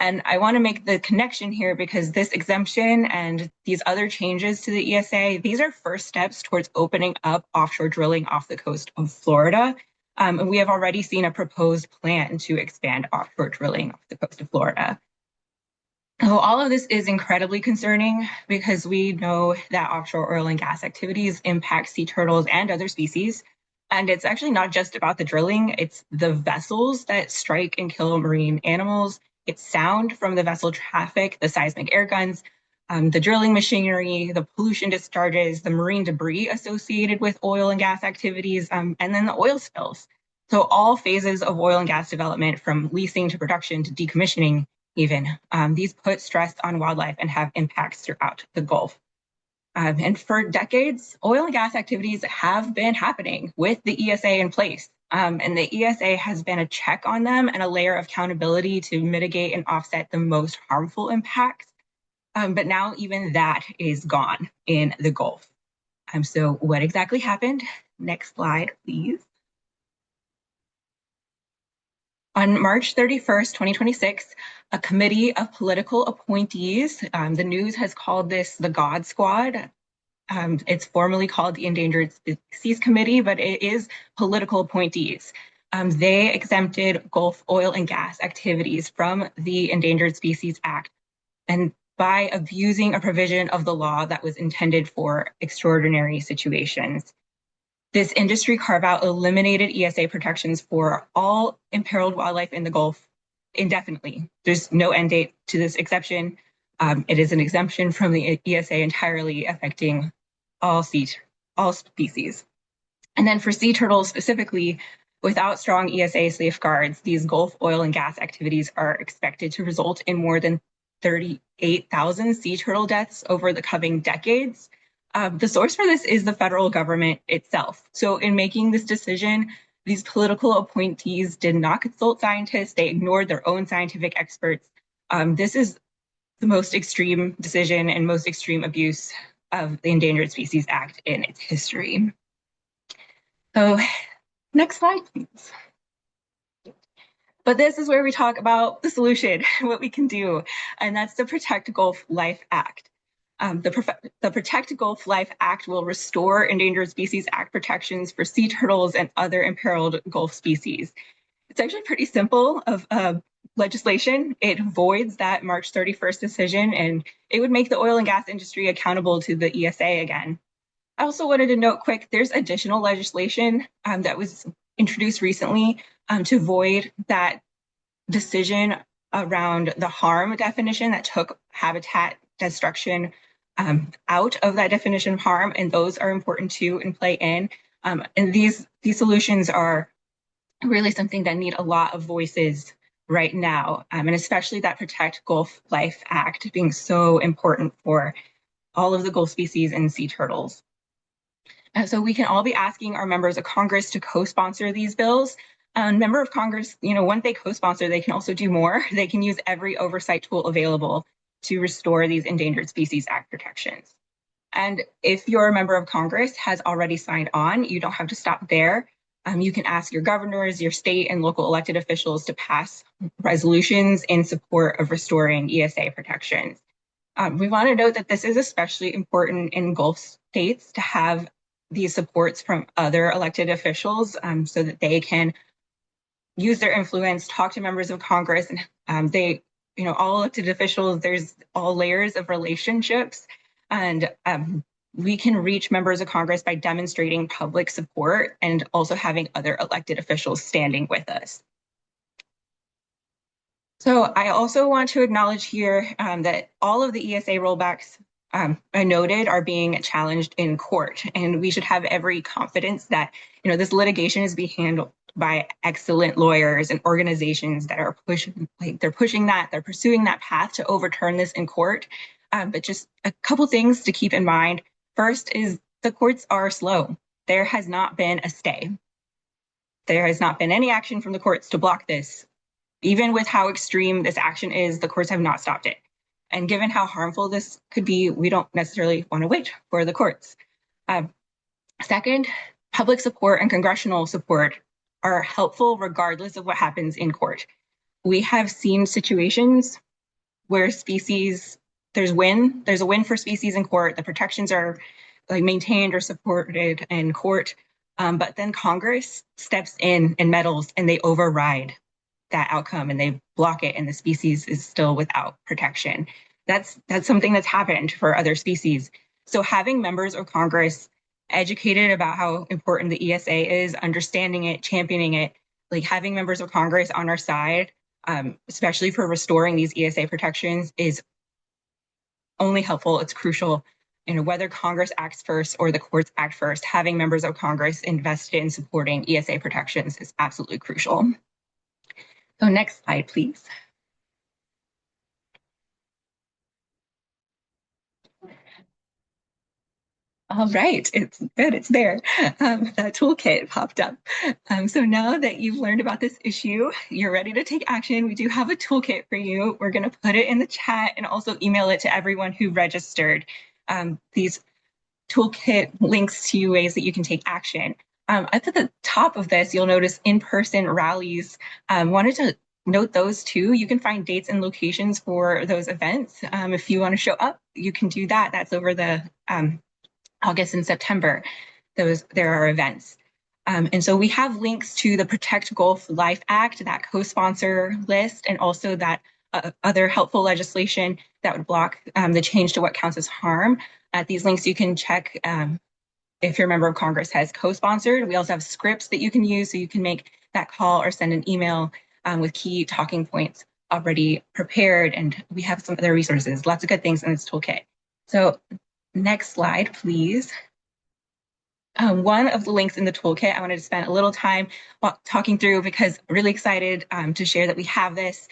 D: And I want to make the connection here because this exemption and these other changes to the ESA, these are first steps towards opening up offshore drilling off the coast of Florida. And we have already seen a proposed plan to expand offshore drilling off the coast of Florida. So all of this is incredibly concerning because we know that offshore oil and gas activities impact sea turtles and other species. And it's actually not just about the drilling, it's the vessels that strike and kill marine animals. It's sound from the vessel traffic, the seismic air guns, the drilling machinery, the pollution discharges, the marine debris associated with oil and gas activities, and then the oil spills. So all phases of oil and gas development, from leasing to production to decommissioning even, these put stress on wildlife and have impacts throughout the Gulf. And for decades, oil and gas activities have been happening with the ESA in place. And the ESA has been a check on them and a layer of accountability to mitigate and offset the most harmful impacts. But now even that is gone in the Gulf. So what exactly happened? Next slide, please. On March 31st, 2026, a committee of political appointees, the news has called this the God Squad. It's formally called the Endangered Species Committee, but it is political appointees. They exempted Gulf oil and gas activities from the Endangered Species Act, and by abusing a provision of the law that was intended for extraordinary situations. This industry carve-out eliminated ESA protections for all imperiled wildlife in the Gulf indefinitely. There's no end date to this exception. It is an exemption from the ESA entirely, affecting all species. And then for sea turtles specifically, without strong ESA safeguards, these Gulf oil and gas activities are expected to result in more than 38,000 sea turtle deaths over the coming decades. The source for this is the federal government itself. So in making this decision, these political appointees did not consult scientists. They ignored their own scientific experts. This is the most extreme decision and most extreme abuse of the Endangered Species Act in its history. So next slide, please. But this is where we talk about the solution, what we can do, and that's the Protect Gulf Life Act. The Protect Gulf Life Act will restore Endangered Species Act protections for sea turtles and other imperiled Gulf species. It's actually pretty simple of legislation. It voids that March 31st decision, and it would make the oil and gas industry accountable to the ESA again. I also wanted to note quick, there's additional legislation that was introduced recently to void that decision around the harm definition that took habitat destruction out of that definition of harm, and those are important too and play in. And these solutions are really something that need a lot of voices right now, and especially that Protect Gulf Life Act being so important for all of the Gulf species and sea turtles. So we can all be asking our members of Congress to co-sponsor these bills. Member of Congress, once they co-sponsor, they can also do more. They can use every oversight tool available to restore these Endangered Species Act protections. And if your member of Congress has already signed on, you don't have to stop there. You can ask your governors, your state and local elected officials to pass resolutions in support of restoring ESA protections. We want to note that this is especially important in Gulf states to have these supports from other elected officials so that they can use their influence, talk to members of Congress, and all elected officials, there's all layers of relationships, and we can reach members of Congress by demonstrating public support and also having other elected officials standing with us. So I also want to acknowledge here that all of the ESA rollbacks I noted are being challenged in court, and we should have every confidence that this litigation is being handled by excellent lawyers and organizations that are pursuing that path to overturn this in court. But just a couple things to keep in mind. First is the courts are slow. There has not been a stay. There has not been any action from the courts to block this. Even with how extreme this action is, the courts have not stopped it. And given how harmful this could be, we don't necessarily want to wait for the courts. Second, public support and congressional support are helpful regardless of what happens in court. We have seen situations where there's a win for species in court. The protections are maintained or supported in court. But then Congress steps in and meddles and they override that outcome and they block it and the species is still without protection. That's something that's happened for other species. So having members of Congress educated about how important the ESA is, understanding it, championing it, having members of Congress on our side, especially for restoring these ESA protections, is only helpful. It's crucial. Whether Congress acts first or the courts act first, having members of Congress invested in supporting ESA protections is absolutely crucial. So next slide, please. All right, it's good, it's there. That toolkit popped up. So now that you've learned about this issue, you're ready to take action. We do have a toolkit for you. We're gonna put it in the chat and also email it to everyone who registered. These toolkit links to ways that you can take action. At the top of this, you'll notice in-person rallies. Wanted to note those too. You can find dates and locations for those events. If you want to show up, you can do that. That's over the August and September. There are events. And so we have links to the Protect Gulf Life Act, that co-sponsor list, and also that other helpful legislation that would block the change to what counts as harm. At these links, you can check if your member of Congress has co-sponsored. We also have scripts that you can use so you can make that call or send an email with key talking points already prepared. And we have some other resources, lots of good things in this toolkit. So next slide, please. One of the links in the toolkit I wanted to spend a little time talking through because I'm really excited to share that we have this.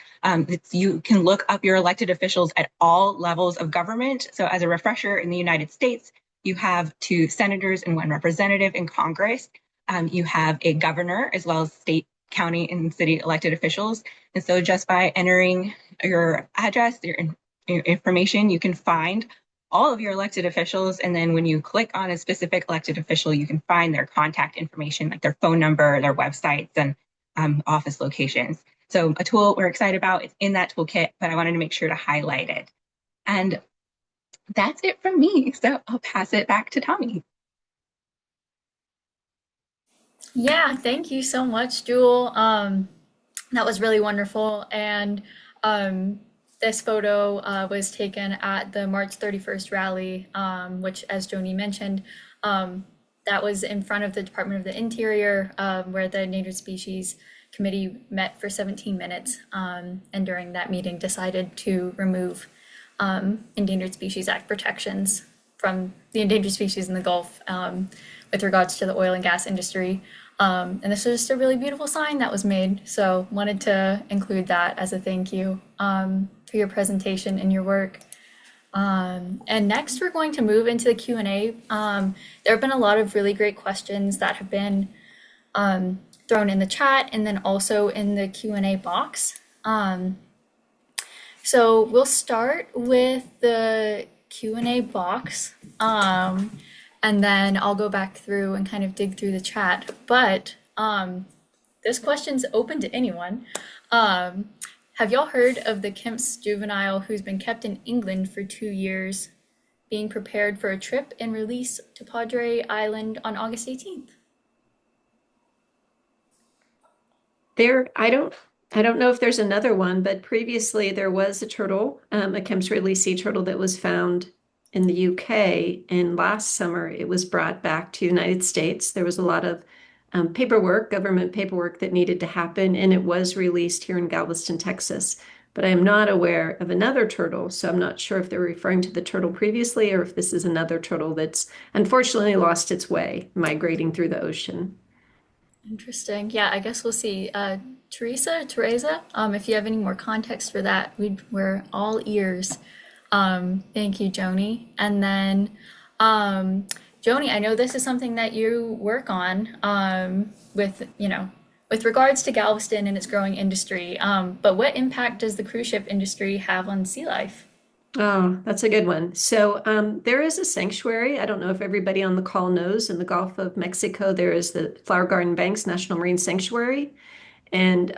D: You can look up your elected officials at all levels of government. So as a refresher, in the United States, you have 2 senators and 1 representative in Congress. You have a governor as well as state, county, and city elected officials. And so just by entering your address, your information, you can find all of your elected officials. And then when you click on a specific elected official, you can find their contact information, like their phone number, their websites, and office locations. So a tool we're excited about is in that toolkit, but I wanted to make sure to highlight it. And that's it from me. So I'll pass it back to Tommy.
A: Yeah, thank you so much, Jewel. That was really wonderful. And this photo was taken at the March 31st rally, which, as Joni mentioned, that was in front of the Department of the Interior, where the Endangered Species Committee met for 17 minutes, and during that meeting decided to remove Endangered Species Act protections from the endangered species in the Gulf with regards to the oil and gas industry. And this was just a really beautiful sign that was made. So wanted to include that as a thank you for your presentation and your work. And next we're going to move into the Q&A. There have been a lot of really great questions that have been thrown in the chat and then also in the Q&A box. So we'll start with the Q&A box, and then I'll go back through and kind of dig through the chat. But this question's open to anyone. Have y'all heard of the Kemp's juvenile who's been kept in England for 2 years, being prepared for a trip and release to Padre Island on August 18th?
B: I don't know if there's another one, but previously there was a turtle, a Kemp's Ridley sea turtle that was found in the UK, and last summer it was brought back to the United States. There was a lot of government paperwork that needed to happen, and it was released here in Galveston, Texas. But I am not aware of another turtle, so I'm not sure if they're referring to the turtle previously or if this is another turtle that's unfortunately lost its way, migrating through the ocean.
A: Interesting. Yeah, I guess we'll see. Teresa, if you have any more context for that, we're all ears. Thank you, Joni. And then, Joni, I know this is something that you work on with, with regards to Galveston and its growing industry. But what impact does the cruise ship industry have on sea life?
B: Oh, that's a good one. So there is a sanctuary. I don't know if everybody on the call knows, in the Gulf of Mexico, there is the Flower Garden Banks National Marine Sanctuary. And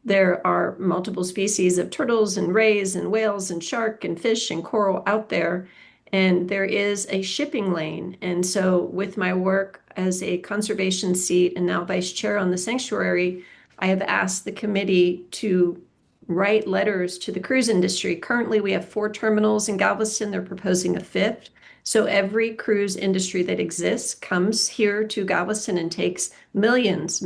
B: there are multiple species of turtles and rays and whales and shark and fish and coral out there. And there is a shipping lane. And so, with my work as a conservation seat and now vice chair on the sanctuary, I have asked the committee to write letters to the cruise industry. Currently, we have 4 terminals in Galveston. They're proposing a 5th. So every cruise industry that exists comes here to Galveston and takes millions,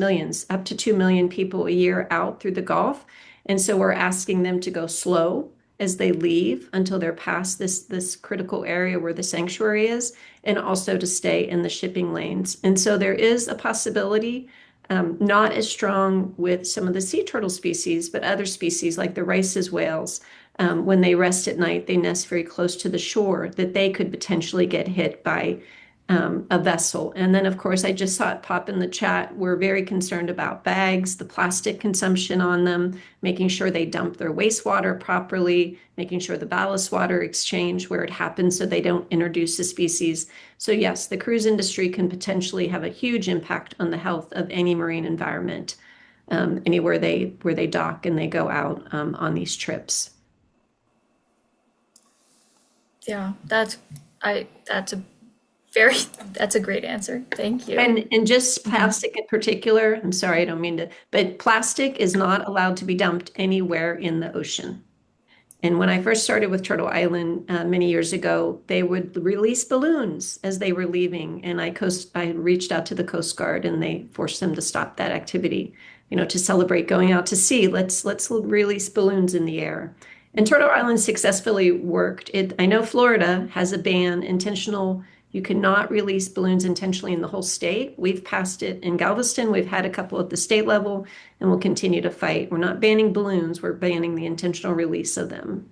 B: up to 2 million people a year out through the Gulf. And so we're asking them to go slow as they leave until they're past this critical area where the sanctuary is, and also to stay in the shipping lanes. And so there is a possibility, not as strong with some of the sea turtle species, but other species like the Rice's whales. When they rest at night, they nest very close to the shore, that they could potentially get hit by a vessel. And then, of course, I just saw it pop in the chat. We're very concerned about bags, the plastic consumption on them, making sure they dump their wastewater properly, making sure the ballast water exchange where it happens so they don't introduce the species. So yes, the cruise industry can potentially have a huge impact on the health of any marine environment, anywhere where they dock and they go out on these trips.
A: Yeah, that's a very that's a great answer. Thank you.
B: And just plastic in particular, I'm sorry, I don't mean to, but plastic is not allowed to be dumped anywhere in the ocean. And when I first started with Turtle Island many years ago, they would release balloons as they were leaving, and I reached out to the Coast Guard, and they forced them to stop that activity. To celebrate going out to sea, let's release balloons in the air. And Turtle Island successfully worked. I know Florida has a ban, intentional. You cannot release balloons intentionally in the whole state. We've passed it in Galveston. We've had a couple at the state level, and we'll continue to fight. We're not banning balloons. We're banning the intentional release of them.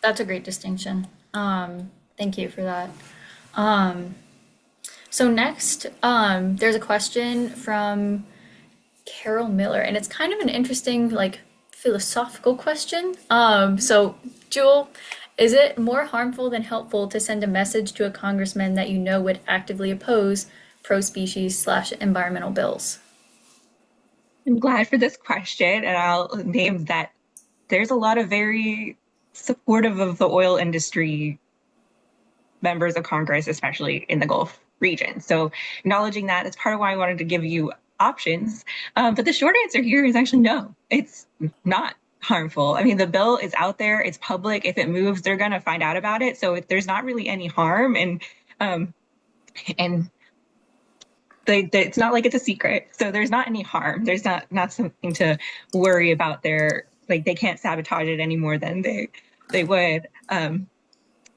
A: That's a great distinction. Thank you for that. So next, there's a question from Carol Miller, and it's kind of an interesting, philosophical question. So Jewel, is it more harmful than helpful to send a message to a congressman that you know would actively oppose pro-species/environmental bills?
D: I'm glad for this question, and I'll name that there's a lot of very supportive of the oil industry members of Congress, especially in the Gulf region. So acknowledging that is part of why I wanted to give you options. But the short answer here is actually no, it's not harmful. I mean, the bill is out there, it's public. If it moves, they're going to find out about it. So there's not really any harm. And it's not like it's a secret. So there's not any harm. There's not something to worry about. They can't sabotage it any more than they would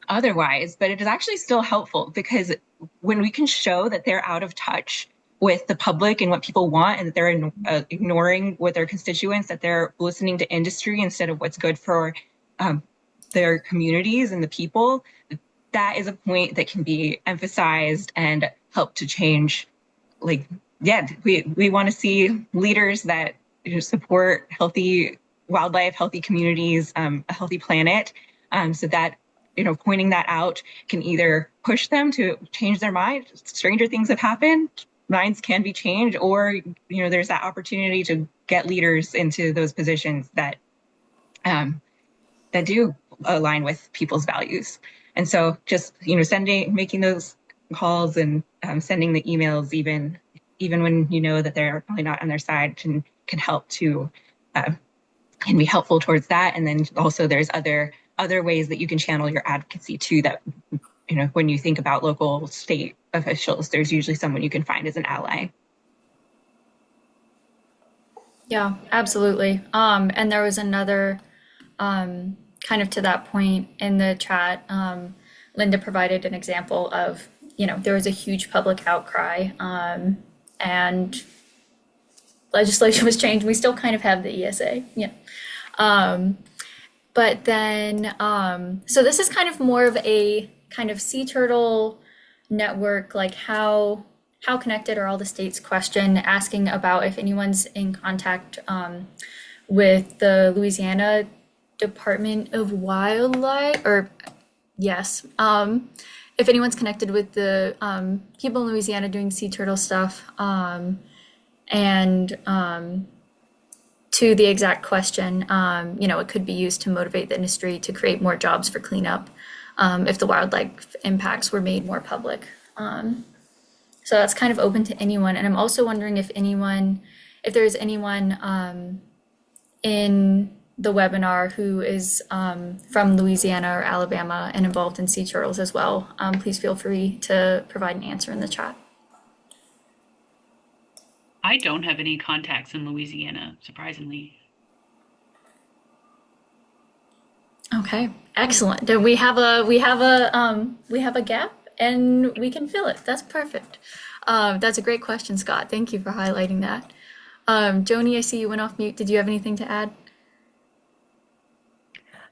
D: otherwise. But it is actually still helpful, because when we can show that they're out of touch with the public and what people want, and that they're ignoring what their constituents, that they're listening to industry instead of what's good for their communities and the people, that is a point that can be emphasized and help to change. We want to see leaders that support healthy wildlife, healthy communities, a healthy planet, so that pointing that out can either push them to change their mind. Stranger things have happened. Minds can be changed, or there's that opportunity to get leaders into those positions that do align with people's values. And so just making those calls and sending the emails, even when that they're probably not on their side, can help to can be helpful towards that. And then also there's other ways that you can channel your advocacy too, that when you think about local state officials, there's usually someone you can find as an ally.
A: Yeah, absolutely. And there was another kind of to that point in the chat. Linda provided an example of, there was a huge public outcry, and legislation was changed. We still kind of have the ESA, But then, so this is kind of more of a kind of sea turtle network, like how connected are all the states question, asking about if anyone's in contact with the Louisiana Department of Wildlife, or yes, if anyone's connected with the people in Louisiana doing sea turtle stuff, and to the exact question, it could be used to motivate the industry to create more jobs for cleanup if the wildlife impacts were made more public. So that's kind of open to anyone. And I'm also wondering if there's anyone in the webinar who is from Louisiana or Alabama and involved in sea turtles as well. Please feel free to provide an answer in the chat.
C: I don't have any contacts in Louisiana, surprisingly.
A: Okay, excellent. Then we have a gap and we can fill it. That's perfect. That's a great question, Scott. Thank you for highlighting that. Joni, I see you went off mute. Did you have anything to add?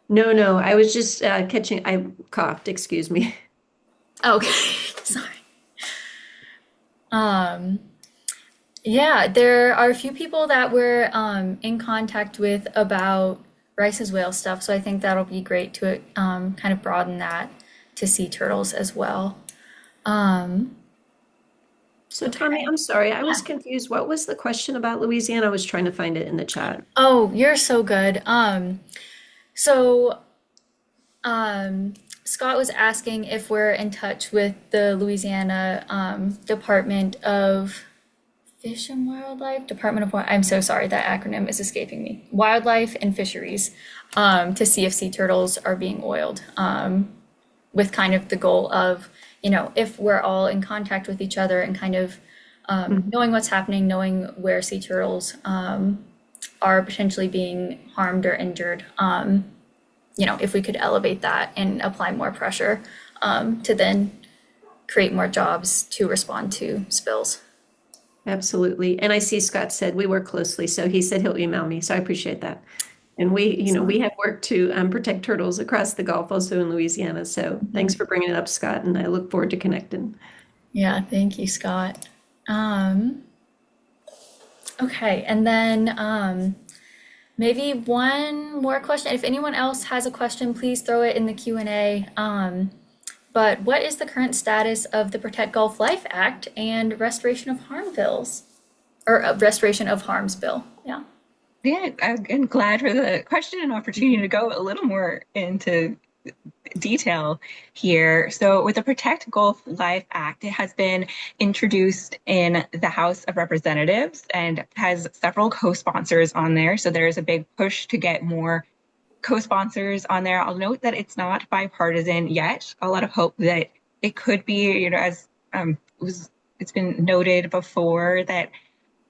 B: No, I was just catching, I coughed, excuse me.
A: Okay, sorry. Yeah, there are a few people that we're in contact with about Rice's whale stuff, so I think that'll be great to kind of broaden that to sea turtles as well.
B: So Tommy, I'm sorry, I was confused. What was the question about Louisiana? I was trying to find it in the chat.
A: Oh, you're so good. So Scott was asking if we're in touch with the Louisiana Department of Fish and Wildlife, I'm so sorry, that acronym is escaping me. Wildlife and Fisheries, to see if sea turtles are being oiled, with kind of the goal of, if we're all in contact with each other and kind of knowing what's happening, knowing where sea turtles are potentially being harmed or injured, if we could elevate that and apply more pressure to then create more jobs to respond to spills.
B: Absolutely. And I see Scott said we work closely, so he said he'll email me. So I appreciate that. And we have worked to protect turtles across the Gulf, also in Louisiana. So thanks for bringing it up, Scott, and I look forward to connecting.
A: Yeah, thank you, Scott. Okay, and then maybe one more question. If anyone else has a question, please throw it in the Q&A. But what is the current status of the Protect Gulf Life Act and Restoration of Harm bills? Or Restoration of Harms bill, yeah.
D: Yeah, I'm glad for the question and opportunity to go a little more into detail here. So with the Protect Gulf Life Act, it has been introduced in the House of Representatives and has several co-sponsors on there. So there's a big push to get more co-sponsors on there. I'll note that it's not bipartisan yet. A lot of hope that it could be, as it's been noted before, that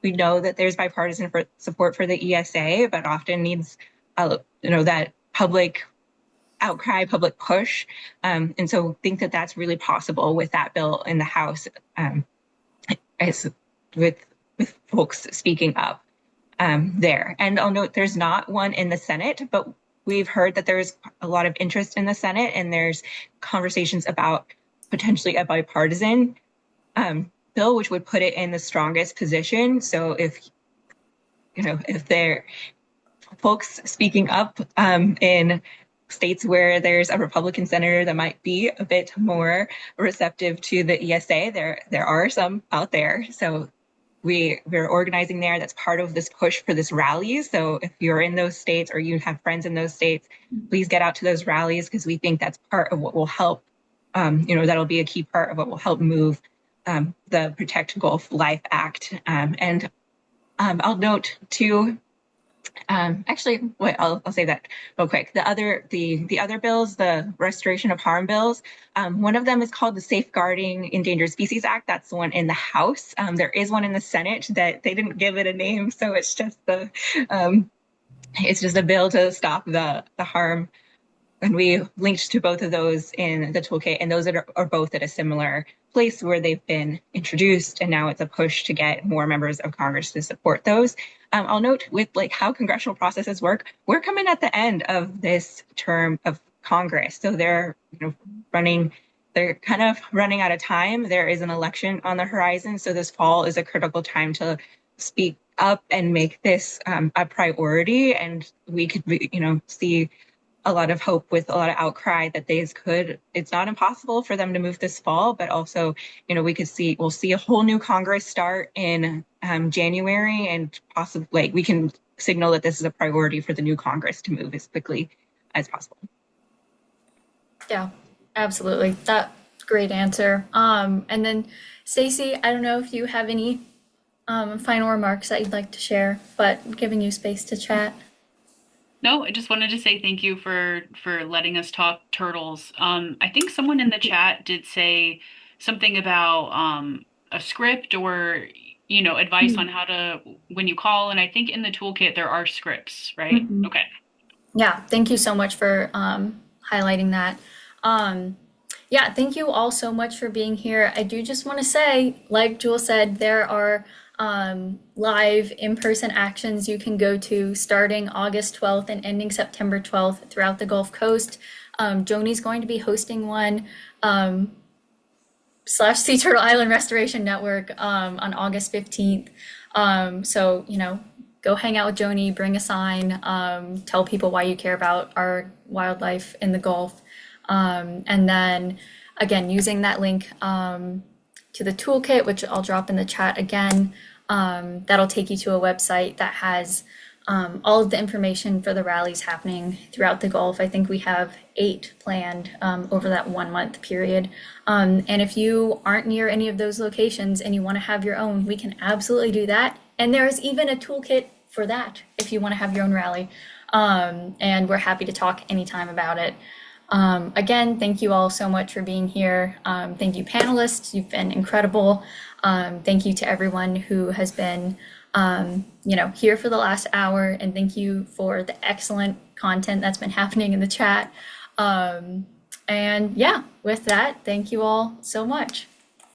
D: we know that there's bipartisan support for the ESA, but often needs, that public outcry, public push. And so think that that's really possible with that bill in the House, as with folks speaking up there. And I'll note there's not one in the Senate, but we've heard that there's a lot of interest in the Senate, and there's conversations about potentially a bipartisan bill, which would put it in the strongest position. So if there folks speaking up in states where there's a Republican senator that might be a bit more receptive to the ESA, there are some out there. So we're organizing there. That's part of this push for this rally. So if you're in those states or you have friends in those states, please get out to those rallies, because we think that's part of what will help, that'll be a key part of what will help move the Protect Gulf Life Act. And I'll note too, I'll say that real quick. The other bills, the Restoration of Harm bills, one of them is called the Safeguarding Endangered Species Act. That's the one in the House. There is one in the Senate that they didn't give it a name, so it's just a bill to stop the harm. And we linked to both of those in the toolkit, and those are both at a similar place where they've been introduced, and now it's a push to get more members of Congress to support those. I'll note with like how congressional processes work, we're coming at the end of this term of Congress. So they're, they're kind of running out of time. There is an election on the horizon. So this fall is a critical time to speak up and make this a priority. And we could, see a lot of hope with a lot of outcry that it's not impossible for them to move this fall, but also, we'll see a whole new Congress start in January, and possibly we can signal that this is a priority for the new Congress to move as quickly as possible.
A: Yeah, absolutely. That's a great answer. And then Stacy, I don't know if you have any final remarks that you'd like to share, but giving you space to chat.
C: No, I just wanted to say thank you for letting us talk turtles. I think someone in the chat did say something about a script or advice on how to when you call, and I think in the toolkit there are scripts, right?
A: Mhm.
C: Okay.
A: Yeah, thank you so much for highlighting that. Yeah, thank you all so much for being here. I do just want to say, like Jewel said, there are live in-person actions you can go to starting August 12th and ending September 12th throughout the Gulf Coast. Joni's going to be hosting one / Sea Turtle Island Restoration Network on August 15th. So, go hang out with Joni, bring a sign, tell people why you care about our wildlife in the Gulf. And then again, using that link to the toolkit, which I'll drop in the chat again, that'll take you to a website that has all of the information for the rallies happening throughout the Gulf. I think we have 8 planned over that 1-month period. And if you aren't near any of those locations and you want to have your own, we can absolutely do that. And there is even a toolkit for that if you want to have your own rally. And we're happy to talk anytime about it. Again, thank you all so much for being here. Thank you, panelists. You've been incredible. Thank you to everyone who has been, here for the last hour. And thank you for the excellent content that's been happening in the chat. And yeah, with that, thank you all so much.